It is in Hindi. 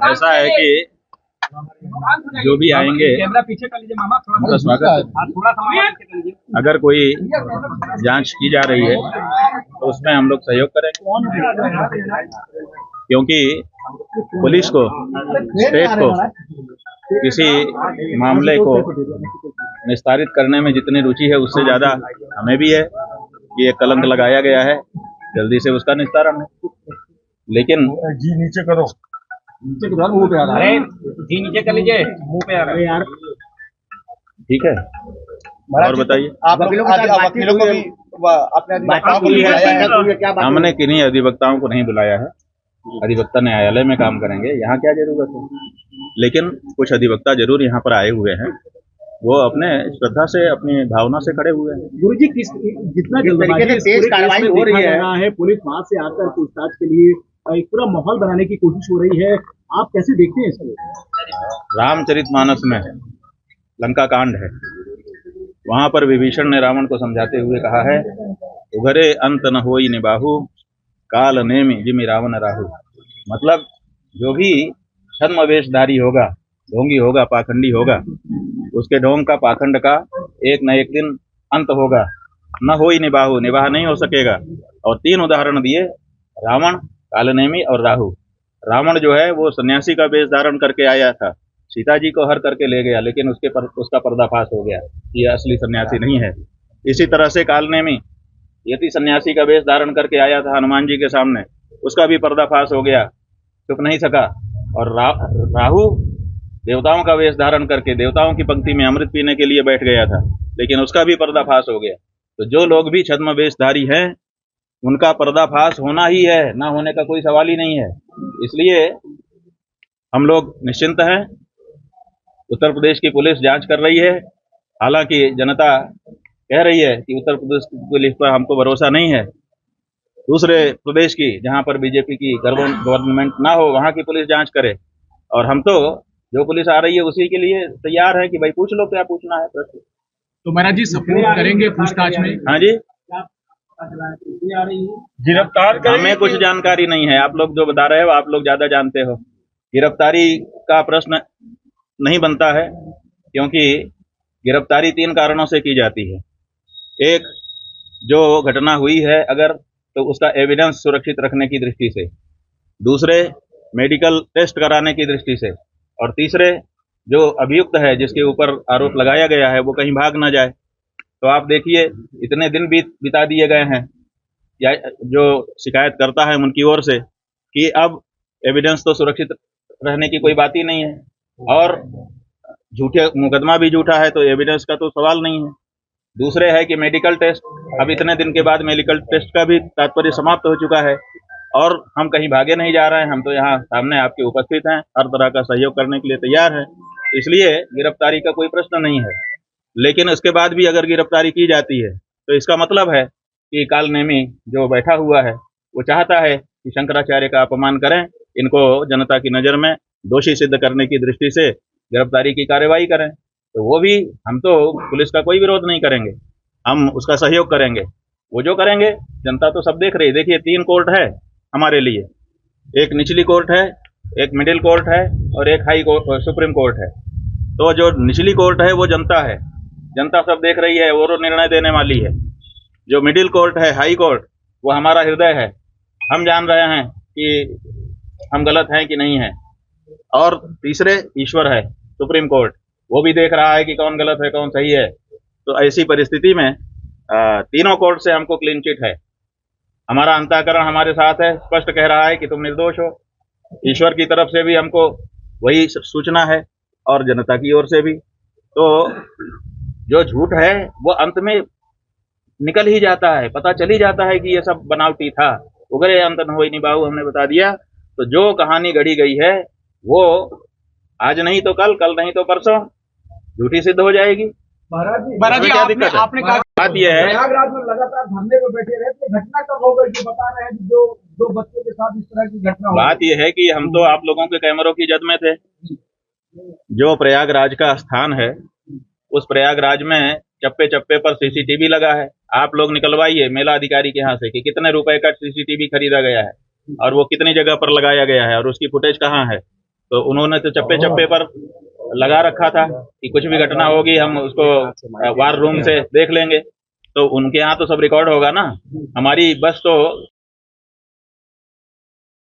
ऐसा है कि जो भी आएंगे उनका स्वागत है। अगर कोई जांच की जा रही है तो उसमें हम लोग सहयोग करेंगे, क्योंकि पुलिस को, स्टेट को किसी मामले को निस्तारित करने में जितनी रुचि है उससे ज्यादा हमें भी है कि एक कलंक लगाया गया है, जल्दी से उसका निस्तारण हो। लेकिन जी नीचे करो, नीचे करो, मुंह पे आ रहा है। जी नीचे कर लीजिए, मुंह पे आ रहा है यार। ठीक है, और बताइए आप वकीलों को भी अपने हमने किन्हीं अधिवक्ताओं को नहीं बुलाया है। अधिवक्ता न्यायालय में काम करेंगे, यहाँ क्या जरूरत है। लेकिन कुछ अधिवक्ता जरूर यहाँ पर आए हुए हैं, वो अपने श्रद्धा से, अपनी भावना से खड़े हुए हैं। गुरुजी, जितना जल्दबाजी तेज कार्रवाई हो रही है, पुलिस वहां से आकर पूछताछ के लिए एक पूरा माहौल बनाने की कोशिश हो रही है, आप कैसे देखते हैं इसको? रामचरितमानस में लंका कांड है, वहां पर विभीषण ने रावण को समझाते हुए कहा है, उघरे अंत न होई निबाहु, काल नेमि जिमि रावण राहु। मतलब जो भी छद्म वेशधारी होगा, ढोंगी होगा, पाखंडी होगा, उसके ढोंग का, पाखंड का एक न एक दिन अंत होगा। न होई निबाहु, निबाह नहीं हो सकेगा। और 3 उदाहरण दिए, रावण, कालनेमी और राहु। रावण जो है वो सन्यासी का वेश धारण करके आया था, सीता जी को हर करके ले गया, लेकिन उसका पर्दाफाश हो गया, ये असली सन्यासी नहीं है। इसी तरह से कालनेमी यति सन्यासी का वेश धारण करके आया था हनुमान जी के सामने, उसका भी पर्दाफाश हो गया, चुप नहीं सका। और राहु देवताओं का वेश धारण करके देवताओं की पंक्ति में अमृत पीने के लिए बैठ गया था, लेकिन उसका भी पर्दाफाश हो गया। तो जो लोग भी छद्म वेशधारी हैं उनका पर्दाफाश होना ही है, ना होने का कोई सवाल ही नहीं है। इसलिए हम लोग निश्चिंत हैं। उत्तर प्रदेश की पुलिस जांच कर रही है। हालांकि जनता कह रही है कि उत्तर प्रदेश की पुलिस पर हमको भरोसा नहीं है, दूसरे प्रदेश की जहां पर बीजेपी की गवर्नमेंट ना हो वहां की पुलिस जांच करे। और हम तो जो पुलिस आ रही है उसी के लिए तैयार है कि भाई पूछ लो क्या पूछना है प्रश्न। तो महाराज जी सपोर्ट करेंगे पूछताछ में? हाँ जी, गिरफ्तार हमें कुछ जानकारी नहीं है, आप लोग जो बता रहे हो आप लोग ज्यादा जानते हो। गिरफ्तारी का प्रश्न नहीं बनता है, क्योंकि गिरफ्तारी 3 कारणों से की जाती है। एक, जो घटना हुई है अगर, तो उसका एविडेंस सुरक्षित रखने की दृष्टि से। दूसरे, मेडिकल टेस्ट कराने की दृष्टि से। और तीसरे, जो अभियुक्त है जिसके ऊपर आरोप लगाया गया है वो कहीं भाग ना जाए। तो आप देखिए इतने दिन बिता दिए गए हैं या जो शिकायत करता है उनकी ओर से कि अब एविडेंस तो सुरक्षित रहने की कोई बात ही नहीं है, और झूठे मुकदमा भी झूठा है तो एविडेंस का तो सवाल नहीं है। दूसरे है कि मेडिकल टेस्ट, अब इतने दिन के बाद मेडिकल टेस्ट का भी तात्पर्य समाप्त हो चुका है और हम कहीं भागे नहीं जा रहे हैं, हम तो यहाँ सामने आपके उपस्थित हैं, हर तरह का सहयोग करने के लिए तैयार हैं। इसलिए गिरफ्तारी का कोई प्रश्न नहीं है। लेकिन उसके बाद भी अगर गिरफ्तारी की जाती है तो इसका मतलब है कि कालनेमी जो बैठा हुआ है वो चाहता है कि शंकराचार्य का अपमान करें, इनको जनता की नज़र में दोषी सिद्ध करने की दृष्टि से गिरफ्तारी की कार्रवाई करें। तो वो भी, हम तो पुलिस का कोई विरोध नहीं करेंगे, हम उसका सहयोग करेंगे। वो जो करेंगे जनता तो सब देख रही है। देखिए 3 कोर्ट है हमारे लिए, एक निचली कोर्ट है, एक मिडिल कोर्ट है और एक हाई कोर्ट, सुप्रीम कोर्ट है। तो जो निचली कोर्ट है वो जनता है, जनता सब देख रही है, वो निर्णय देने वाली है। जो मिडिल कोर्ट है, हाई कोर्ट, वो हमारा हृदय है, हम जान रहे हैं कि हम गलत हैं कि नहीं हैं। और तीसरे ईश्वर है, सुप्रीम कोर्ट, वो भी देख रहा है कि कौन गलत है कौन सही है। तो ऐसी परिस्थिति में तीनों कोर्ट से हमको क्लीन चिट है। हमारा अंतःकरण हमारे साथ है, स्पष्ट कह रहा है कि तुम निर्दोष हो। ईश्वर की तरफ से भी हमको वही सूचना है और जनता की ओर से भी। तो जो झूठ है वो अंत में निकल ही जाता है, पता चल ही जाता है कि ये सब बनावटी था। उगरे अंत न होई निबाहु हमने बता दिया। तो जो कहानी गढ़ी गई है वो आज नहीं तो कल, कल नहीं तो परसों झूठी सिद्ध हो जाएगी। महाराज जी, क्या दिक्कत है? आपने कहा बात यह है, प्रयागराज में लगातार धरने पे बैठे रहे, तो घटना कब हो गई? जो बता रहे हैं कि जो बच्चों के साथ इस तरह की घटना हो बात यह है कि हम तो आप लोगों के कैमरों की जद में थे। जो प्रयागराज का स्थान है उस प्रयागराज में चप्पे चप्पे पर सीसीटीवी लगा है। आप लोग निकलवाइए मेला अधिकारी के यहाँ से कि कितने रुपए का सीसीटीवी खरीदा गया है और वो कितनी जगह पर लगाया गया है और उसकी फुटेज कहाँ है। तो उन्होंने तो चप्पे चप्पे पर लगा रखा था कि कुछ भी घटना होगी हम उसको वार रूम से देख लेंगे। तो उनके यहाँ तो सब रिकॉर्ड होगा ना। हमारी बस तो